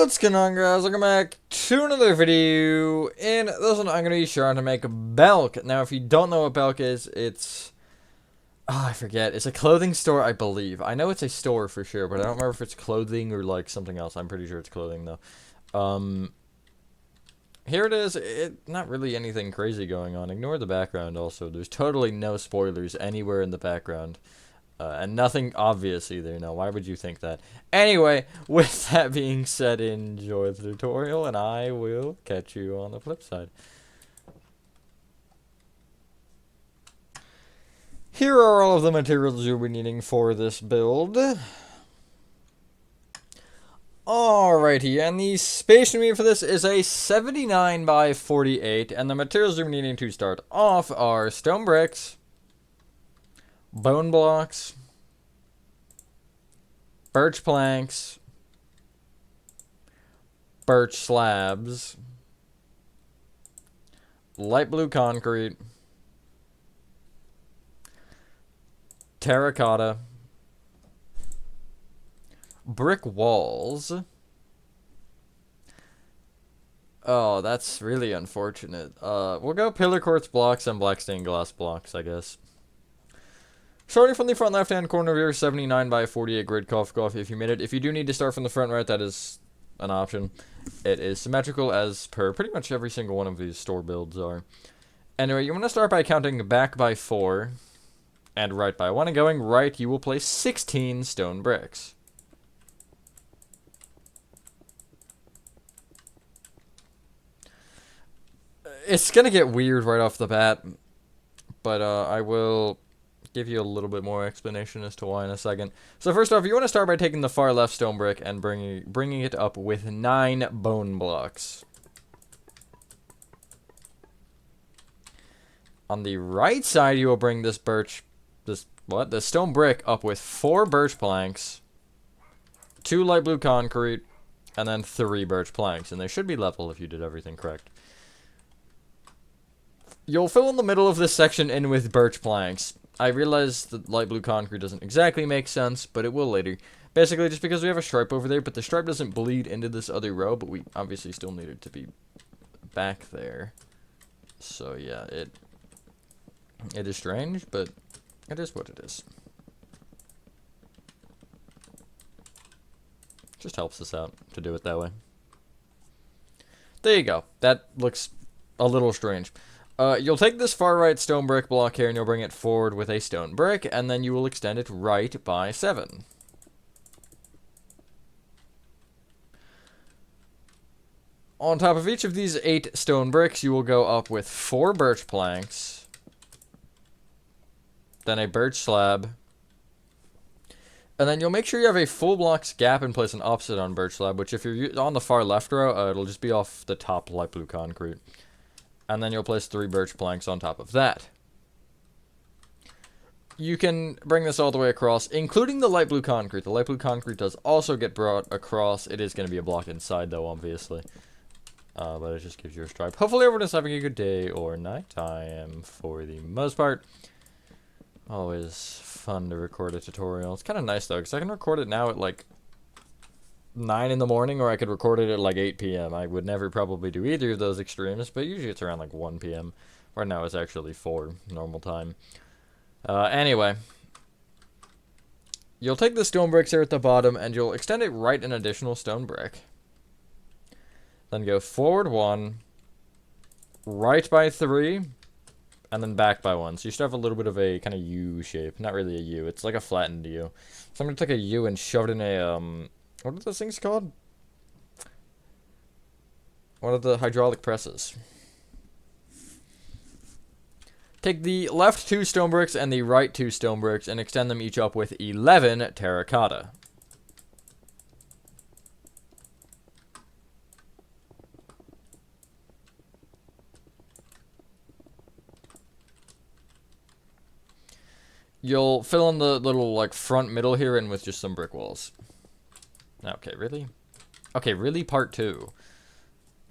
What's going on, guys? Welcome back to another video. In this one, I'm going to be trying to make Belk. Now, if you don't know what Belk is, it's... Oh, I forget. It's a clothing store, I believe. I know it's a store for sure, but I don't remember if it's clothing or, like, something else. I'm pretty sure it's clothing, though. Here it is. Not really anything crazy going on. Ignore the background, also. There's totally no spoilers anywhere in the background. And nothing obvious either. No, why would you think that? Anyway, with that being said, enjoy the tutorial, and I will catch you on the flip side. Here are all of the materials you'll be needing for this build. Alrighty, and the space you need for this is a 79 by 48, and the materials you're needing to start off are stone bricks, bone blocks, birch planks, birch slabs, light blue concrete, terracotta, brick walls. Oh, that's really unfortunate. We'll go pillar quartz blocks and black stained glass blocks, I guess. Starting from the front left-hand corner of your 79 by 48 grid, cough, if you made it. If you do need to start from the front right, that is an option. It is symmetrical as per pretty much every single one of these store builds are. Anyway, you want to start by counting back by 4 and right by 1. And going right, you will place 16 stone bricks. It's going to get weird right off the bat, but I will give you a little bit more explanation as to why in a second. So first off, you want to start by taking the far left stone brick and bringing it up with 9 bone blocks. On the right side, you will bring this the stone brick up with 4 birch planks, 2 light blue concrete, and then 3 birch planks, and they should be level if you did everything correct. You'll fill in the middle of this section in with birch planks. I realize that light blue concrete doesn't exactly make sense, but it will later. Basically, just because we have a stripe over there, but the stripe doesn't bleed into this other row, but we obviously still need it to be back there. So, yeah, it is strange, but it is what it is. Just helps us out to do it that way. There you go. That looks a little strange. You'll take this far right stone brick block here and you'll bring it forward with a stone brick, and then you will extend it right by 7. On top of each of these 8 stone bricks, you will go up with 4 birch planks, then a birch slab, and then you'll make sure you have a full block's gap and place an opposite on birch slab, which if you're on the far left row, it'll just be off the top light blue concrete. And then you'll place 3 birch planks on top of that. You can bring this all the way across, including the light blue concrete. The light blue concrete does also get brought across. It is going to be a block inside, though, obviously. But it just gives you a stripe. Hopefully everyone is having a good day or night. I am, for the most part. Always fun to record a tutorial. It's kind of nice, though, because I can record it now at, like, 9 in the morning, or I could record it at like 8 p.m. I would never probably do either of those extremes, but usually it's around like 1 p.m. Right now it's actually 4 normal time. Anyway, you'll take the stone bricks here at the bottom and you'll extend it right an additional stone brick. Then go forward 1, right by 3, and then back by 1. So you should have a little bit of a kind of U shape. Not really a U, it's like a flattened U. So I'm going to take a U and shove it in a, what are those things called? One of the hydraulic presses. Take the left 2 stone bricks and the right 2 stone bricks and extend them each up with 11 terracotta. You'll fill in the little like front middle here and with just some brick walls. Okay, really? Okay, really part 2.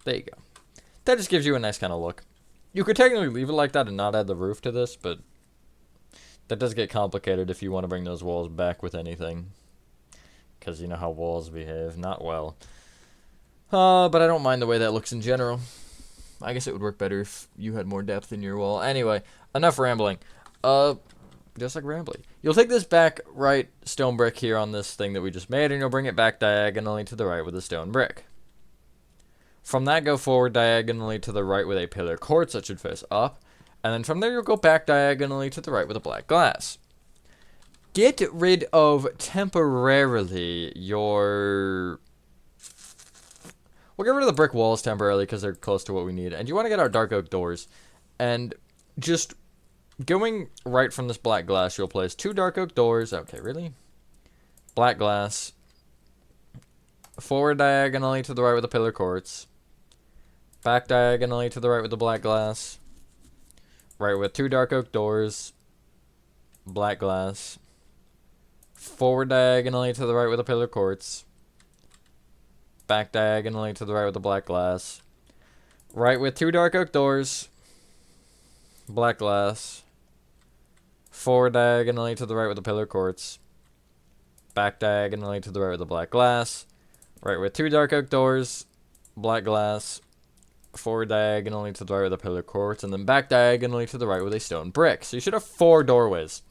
There you go. That just gives you a nice kind of look. You could technically leave it like that and not add the roof to this, but that does get complicated if you want to bring those walls back with anything. Because you know how walls behave. Not well. But I don't mind the way that looks in general. I guess it would work better if you had more depth in your wall. Anyway, enough rambling. Just like rambling. You'll take this back right stone brick here on this thing that we just made, and you'll bring it back diagonally to the right with a stone brick. From that, go forward diagonally to the right with a pillar quartz that should face up. And then from there, you'll go back diagonally to the right with a black glass. Get rid of temporarily your... We'll get rid of the brick walls temporarily because they're close to what we need. And you want to get our dark oak doors. And just going right from this black glass, you'll place 2 dark oak doors. Okay, really? Black glass. Forward diagonally to the right with a pillar quartz. Back diagonally to the right with the black glass. Right with 2 dark oak doors. Black glass. Forward diagonally to the right with a pillar quartz. Back diagonally to the right with the black glass. Right with 2 dark oak doors. Black glass. Forward diagonally to the right with the pillar quartz. Back diagonally to the right with the black glass. Right with 2 dark oak doors. Black glass. Forward diagonally to the right with a pillar quartz. And then back diagonally to the right with a stone brick. So you should have 4 doorways.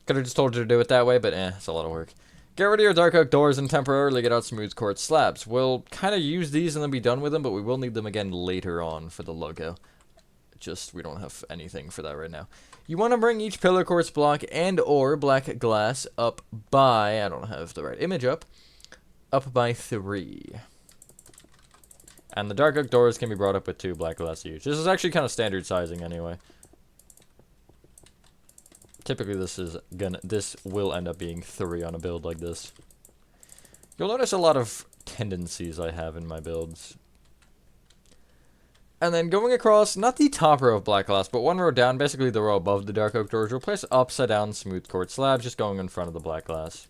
Could have just told you to do it that way, but it's a lot of work. Get rid of your dark oak doors and temporarily get out smooth quartz slabs. We'll kind of use these and then be done with them, but we will need them again later on for the logo. Just, we don't have anything for that right now. You want to bring each pillar quartz block and or black glass up by, I don't have the right image up by 3. And the dark oak doors can be brought up with 2 black glass each. This is actually kind of standard sizing anyway. Typically this will end up being 3 on a build like this. You'll notice a lot of tendencies I have in my builds. And then going across, not the top row of black glass, but 1 row down, basically the row above the dark oak doors, you'll place upside down smooth quartz slabs just going in front of the black glass.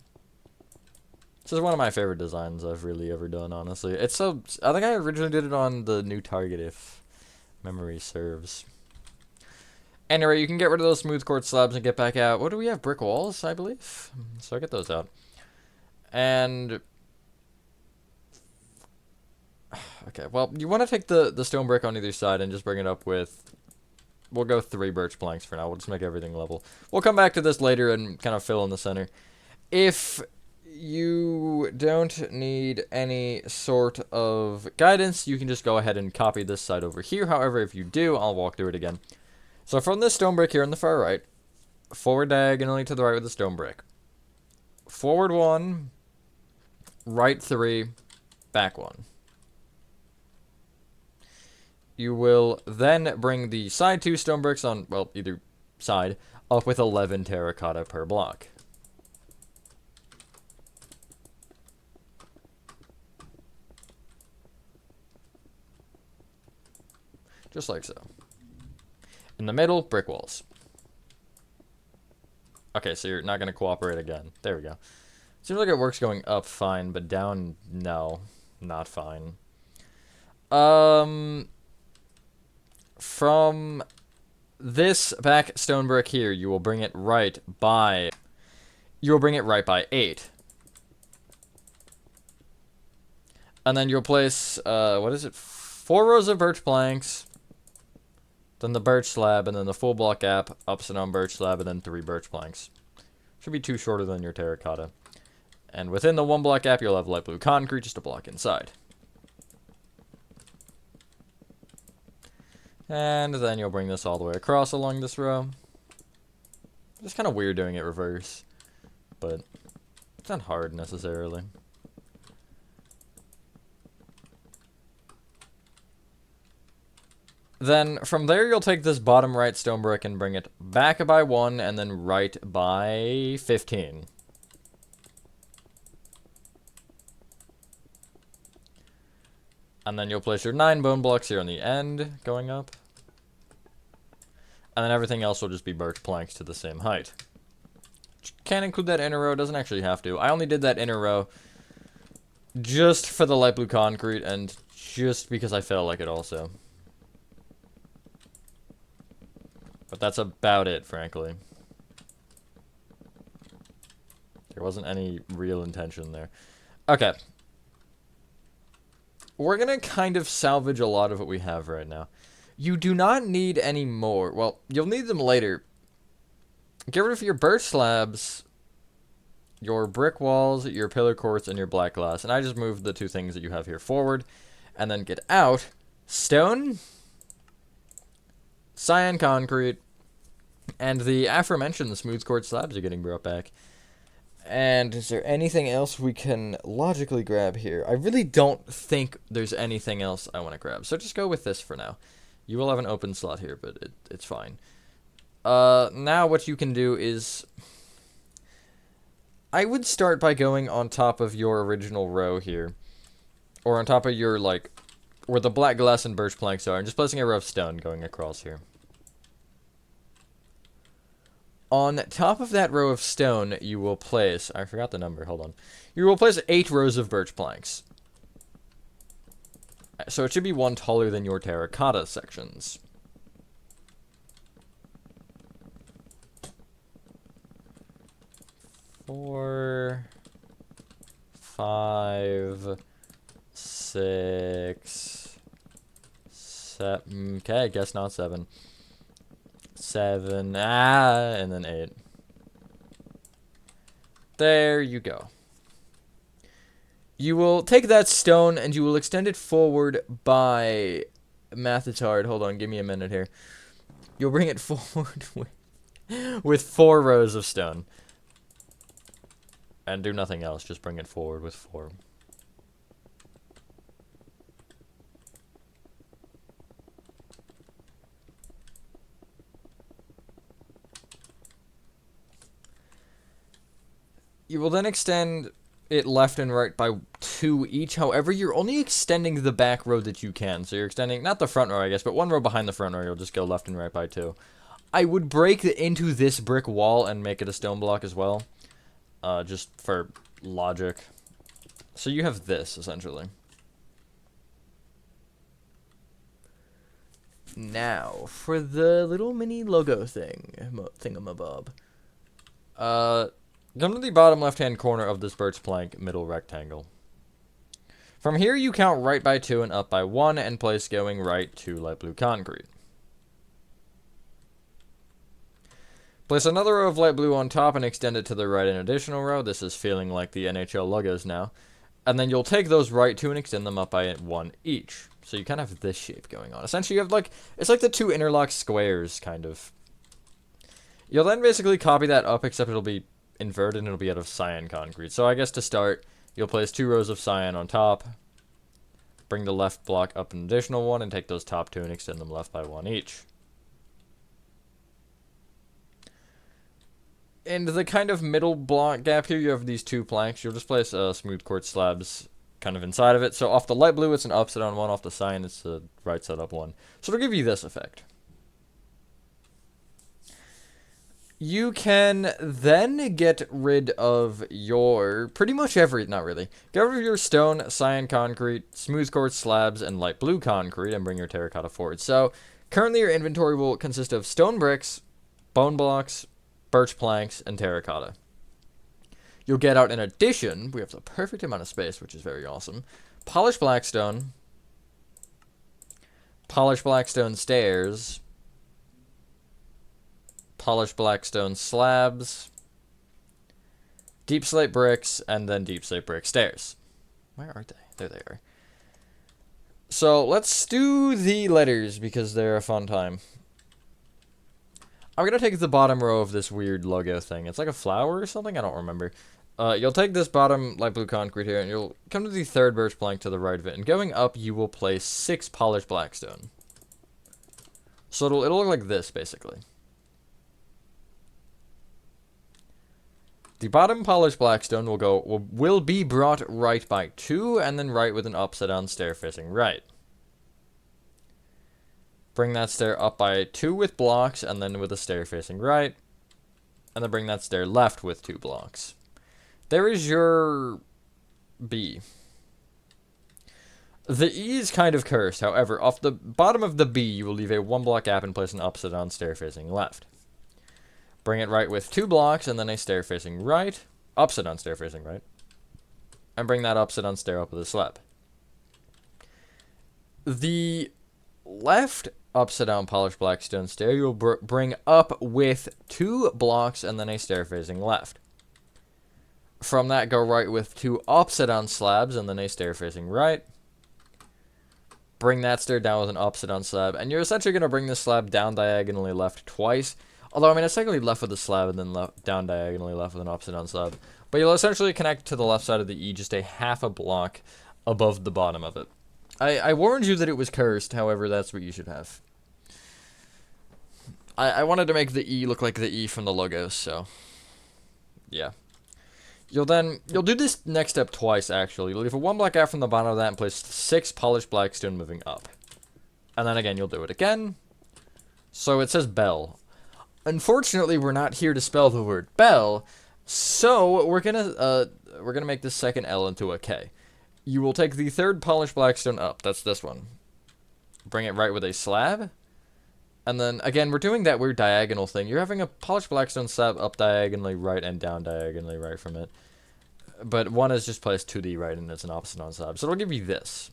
This is one of my favorite designs I've really ever done, honestly. It's so... I think I originally did it on the new Target, if memory serves. Anyway, you can get rid of those smooth quartz slabs and get back out. What do we have? Brick walls, I believe? So I get those out. And... okay, well, you want to take the stone brick on either side and just bring it up with... We'll go 3 birch planks for now. We'll just make everything level. We'll come back to this later and kind of fill in the center. If you don't need any sort of guidance, you can just go ahead and copy this side over here. However, if you do, I'll walk through it again. So from this stone brick here on the far right, forward diagonally to the right with the stone brick. Forward 1, right 3, back 1. You will then bring the side 2 stone bricks on, well, either side, up with 11 terracotta per block. Just like so. In the middle, brick walls. Okay, so you're not going to cooperate again. There we go. Seems like it works going up fine, but down, no. Not fine. From this back stone brick here, you will bring it right by... You will bring it right by 8. And then you'll place, what is it? 4 rows of birch planks. Then the birch slab, and then the full block gap, upside down birch slab, and then 3 birch planks. Should be 2 shorter than your terracotta. And within the 1 block gap, you'll have light blue concrete, just a block inside. And then you'll bring this all the way across along this row. It's kind of weird doing it reverse, but it's not hard necessarily. Then from there you'll take this bottom right stone brick and bring it back by 1 and then right by 15. And then you'll place your 9 bone blocks here on the end, going up. And then everything else will just be birch planks to the same height. Can't include that inner row, doesn't actually have to. I only did that inner row just for the light blue concrete and just because I felt like it also. But that's about it, frankly. There wasn't any real intention there. Okay. we're going to kind of salvage a lot of what we have right now. You do not need any more. Well, you'll need them later. Get rid of your birch slabs, your brick walls, your pillar courts, and your black glass. And I just moved the two things that you have here forward. And then get out stone, cyan concrete, and the aforementioned smooth quartz slabs are getting brought back. And is there anything else we can logically grab here? I really don't think there's anything else I want to grab. So just go with this for now. You will have an open slot here, but it's fine. Now what you can do is... I would start by going on top of your original row here. Or on top of your, like, where the black glass and birch planks are. And just placing a row of stone going across here. On top of that row of stone, you will place... I forgot the number, hold on. You will place 8 rows of birch planks. So it should be one taller than your terracotta sections. Four, 5, 6, 7. Okay, I guess not 7. 7, and then 8. There you go. You will take that stone and you will extend it forward by... Math is hard. Hold on, give me a minute here. You'll bring it forward with 4 rows of stone. And do nothing else, just bring it forward with 4. You will then extend it left and right by 2 each. However, you're only extending the back row that you can. So you're extending, not the front row, I guess, but 1 row behind the front row. You'll just go left and right by 2. I would break into this brick wall and make it a stone block as well. Just for logic. So you have this, essentially. Now, for the little mini logo thingamabob. Come to the bottom left-hand corner of this birch plank middle rectangle. From here, you count right by 2 and up by 1, and place going right 2 light blue concrete. Place another row of light blue on top and extend it to the right an additional row. This is feeling like the NHL logos now. And then you'll take those right 2 and extend them up by 1 each. So you kind of have this shape going on. Essentially, you have like, it's like the 2 interlocked squares, kind of. You'll then basically copy that up, except it'll be inverted and it'll be out of cyan concrete. So I guess to start, you'll place 2 rows of cyan on top, bring the left block up an additional 1, and take those top 2 and extend them left by 1 each. In the kind of middle block gap here, you have these 2 planks. You'll just place smooth quartz slabs kind of inside of it. So off the light blue, it's an upside down 1. Off the cyan, it's a right side up 1. So it'll give you this effect. You can then get rid of your, pretty much not really. Get rid of your stone, cyan concrete, smooth quartz slabs, and light blue concrete, and bring your terracotta forward. So, currently your inventory will consist of stone bricks, bone blocks, birch planks, and terracotta. You'll get out, in addition, we have the perfect amount of space, which is very awesome, polished blackstone stairs, polished blackstone slabs, deep slate bricks, and then deep slate brick stairs. Where are they? There they are. So let's do the letters because they're a fun time. I'm going to take the bottom row of this weird logo thing. It's like a flower or something? I don't remember. You'll take this bottom light blue concrete here, and you'll come to the 3rd birch plank to the right of it. And going up, you will place 6 polished blackstone. So it'll look like this, basically. The bottom polished blackstone will be brought right by 2, and then right with an upside down stair facing right. Bring that stair up by 2 with blocks, and then with a stair facing right. And then bring that stair left with 2 blocks. There is your B. The E is kind of cursed, however, off the bottom of the B, you will leave a 1 block gap and place an upside down stair facing left. Bring it right with 2 blocks, and then a stair facing right, upside down stair facing right, and bring that upside down stair up with a slab. The left upside down polished black stone stair you'll bring up with 2 blocks and then a stair facing left. From that, go right with 2 upside down slabs and then a stair facing right. Bring that stair down with an upside down slab, and you're essentially going to bring this slab down diagonally left twice. Although, I mean, it's technically left with a slab and then down diagonally left with an upside down slab. But you'll essentially connect to the left side of the E just a half a block above the bottom of it. I warned you that it was cursed, however, that's what you should have. I wanted to make the E look like the E from the logos, so yeah. You'll do this next step twice, actually. You'll leave a 1 block gap from the bottom of that and place 6 polished black stone moving up. And then again, you'll do it again. So it says bell. Unfortunately, we're not here to spell the word bell, so we're gonna make this second L into a K. You will take the 3rd polished black stone up, that's this one. Bring it right with a slab. And then, again, we're doing that weird diagonal thing. You're having a polished black stone slab up diagonally right and down diagonally right from it. But one is just placed to the right and it's an opposite on slab. So it'll give you this.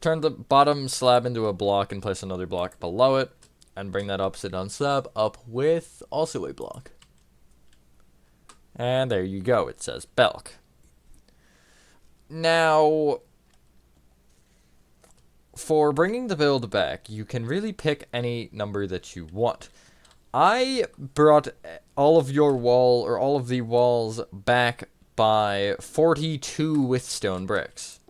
Turn the bottom slab into a block and place another block below it. And bring that opposite on slab up with also a block. And there you go. It says Belk. Now, for bringing the build back, you can really pick any number that you want. I brought all of your wall, or all of the walls, back by 42 with stone bricks.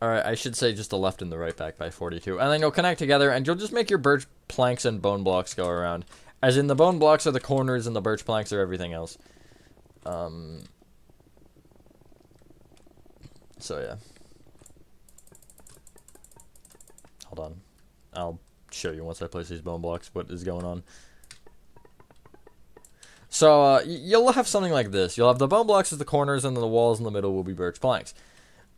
Alright, I should say just the left and the right back by 42. And then you'll connect together, and you'll just make your birch planks and bone blocks go around. As in, the bone blocks are the corners, and the birch planks are everything else. So, yeah. Hold on. I'll show you once I place these bone blocks what is going on. So, you'll have something like this. You'll have the bone blocks as the corners, and then the walls in the middle will be birch planks.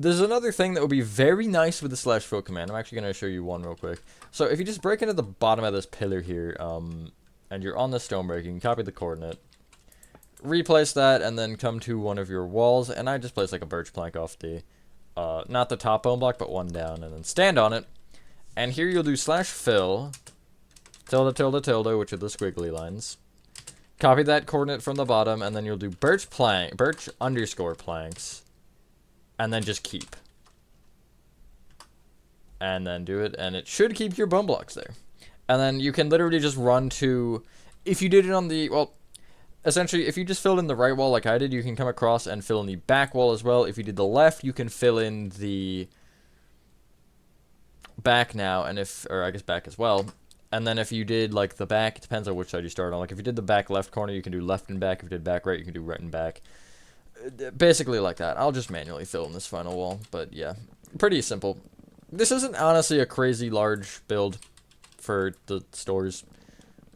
There's another thing that would be very nice with the /fill command. I'm actually going to show you one real quick. So if you just break into the bottom of this pillar here, and you're on the stone break, you can copy the coordinate, replace that, and then come to one of your walls, and I just place like a birch plank off the, not the top bone block, but one down, and then stand on it. And here you'll do /fill, tilde, tilde, tilde, which are the squiggly lines. Copy that coordinate from the bottom, and then you'll do birch underscore planks. And then just keep. And then do it, and it should keep your bone blocks there. And then you can literally just run to, if you did it on the, well, essentially, if you just filled in the right wall like I did, you can come across and fill in the back wall as well. If you did the left, you can fill in the back now, and or I guess back as well. And then if you did, like, the back, it depends on which side you start on. Like, if you did the back left corner, you can do left and back. If you did back right, you can do right and back. Basically like that. I'll just manually fill in this final wall, but yeah, pretty simple. This isn't honestly a crazy large build for the stores,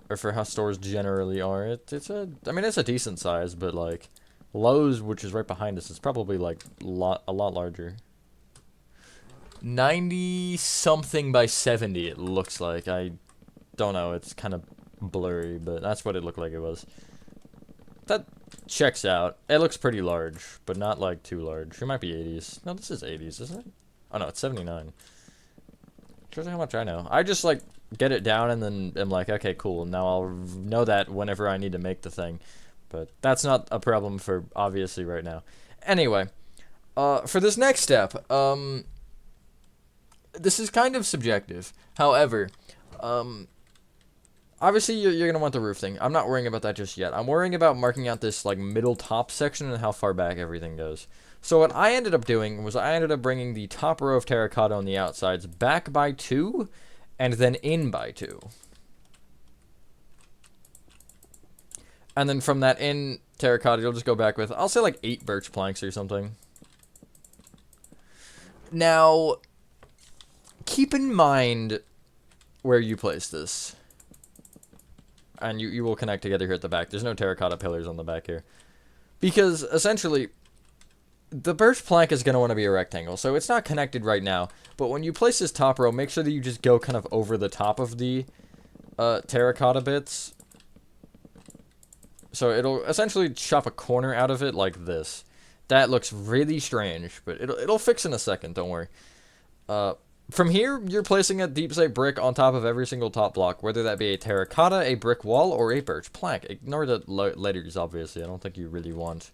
or for how stores generally are. I mean, it's a decent size, but like Lowe's, which is right behind us, is probably like a lot larger. 90 something by 70 it looks like. I don't know, it's kind of blurry, but that's what it looked like it was. That checks out. It looks pretty large, but not like too large. It might be 80s. No, this is 80s, isn't it? Oh no, it's 79. Shows how much I know. I just like get it down and then I'm like, okay, cool. Now I'll know that whenever I need to make the thing. But that's not a problem for obviously right now. Anyway, for this next step, this is kind of subjective. However, obviously, you're going to want the roof thing. I'm not worrying about that just yet. I'm worrying about marking out this like middle top section and how far back everything goes. So what I ended up doing was I ended up bringing the top row of terracotta on the outsides back by 2 and then in by 2. And then from that in terracotta, you'll just go back with, I'll say like 8 birch planks or something. Now, keep in mind where you place this. And you will connect together here at the back. There's no terracotta pillars on the back here. Because, essentially, the birch plank is going to want to be a rectangle, so it's not connected right now. But when you place this top row, make sure that you just go kind of over the top of the terracotta bits. So it'll essentially chop a corner out of it like this. That looks really strange, but it'll fix in a second, don't worry. From here, you're placing a deep slate brick on top of every single top block, whether that be a terracotta, a brick wall, or a birch plank. Ignore the letters, obviously. I don't think you really want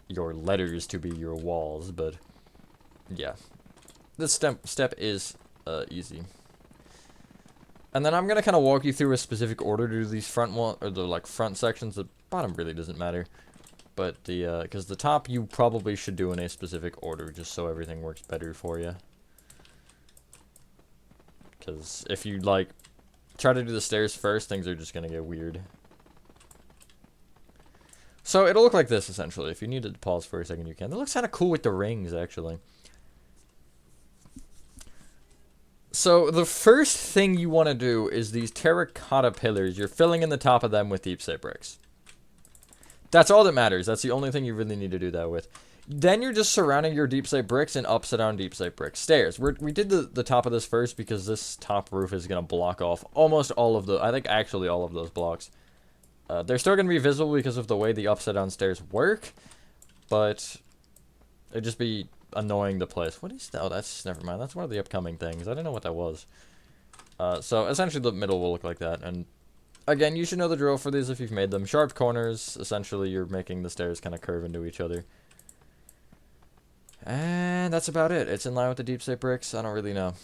your letters to be your walls, but yeah. This step is easy. And then I'm gonna kind of walk you through a specific order to these front or the like front sections. The bottom really doesn't matter, but because the top you probably should do in a specific order, just so everything works better for you. Because if you like try to do the stairs first, things are just gonna get weird. So it'll look like this essentially. If you need to pause for a second, you can. That looks kind of cool with the rings, actually. So the first thing you want to do is these terracotta pillars. You're filling in the top of them with deep slate bricks. That's all that matters. That's the only thing you really need to do that with. Then you're just surrounding your deep slate bricks and upside down deep slate bricks. Stairs. We did the top of this first because this top roof is going to block off almost all of the, I think actually all of those blocks. They're still going to be visible because of the way the upside down stairs work, but it'd just be annoying to place. What is that? Oh, that's, never mind. That's one of the upcoming things. I didn't know what that was. So essentially the middle will look like that. And again, you should know the drill for these if you've made them. Sharp corners, essentially you're making the stairs kind of curve into each other. And that's about it. It's in line with the deep slate bricks. I don't really know.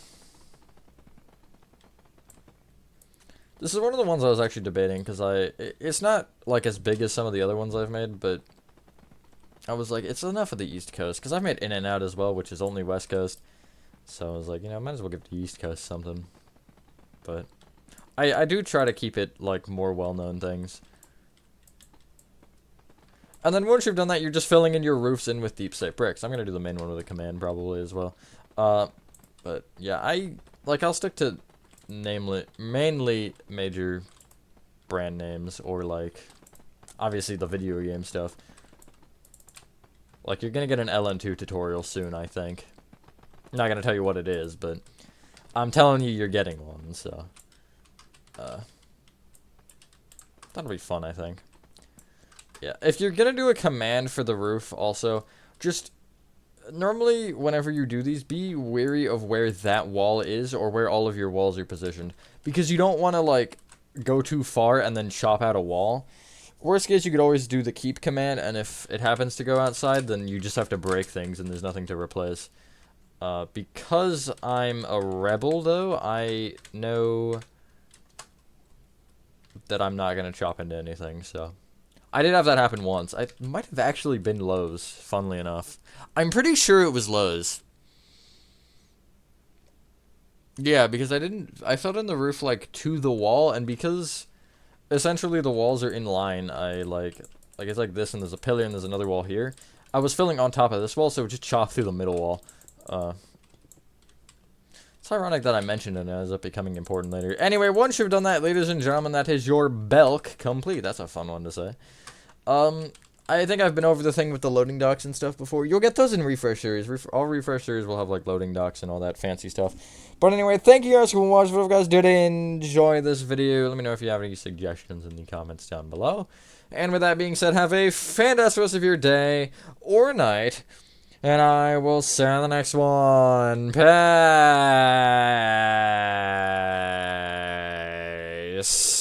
This is one of the ones I was actually debating, because it's not, like, as big as some of the other ones I've made, but I was like, it's enough of the East Coast, because I've made In and Out as well, which is only West Coast, so I was like, you know, might as well give the East Coast something, but I do try to keep it, like, more well-known things. And then once you've done that, you're just filling in your roofs in with deep slate bricks. I'm going to do the main one with a command, probably, as well. But, yeah, I'll stick to mainly major brand names, or like obviously the video game stuff. Like, you're gonna get an LN2 tutorial soon, I think. I'm not gonna tell you what it is, but I'm telling you you're getting one, so that'll be fun, I think. Yeah, if you're gonna do a command for the roof also, just normally, whenever you do these, be wary of where that wall is or where all of your walls are positioned. Because you don't want to, like, go too far and then chop out a wall. Worst case, you could always do the keep command, and if it happens to go outside, then you just have to break things and there's nothing to replace. Because I'm a rebel, though, I know that I'm not going to chop into anything, so I did have that happen once. I might have actually been Lowe's, funnily enough. I'm pretty sure it was Lowe's. Yeah, because I filled in the roof, like, to the wall, and because essentially the walls are in line, I, like, it's like this, and there's a pillar, and there's another wall here. I was filling on top of this wall, so it would just chop through the middle wall. It's ironic that I mentioned it, and it ends up becoming important later. Anyway, once you've done that, ladies and gentlemen, that is your Belk complete. That's a fun one to say. I think I've been over the thing with the loading docks and stuff before. You'll get those in Refresh Series. All Refresh Series will have, like, loading docks and all that fancy stuff. But anyway, thank you guys for watching. If you guys did enjoy this video, let me know if you have any suggestions in the comments down below. And with that being said, have a fantastic rest of your day or night. And I will see you on the next one. Peace.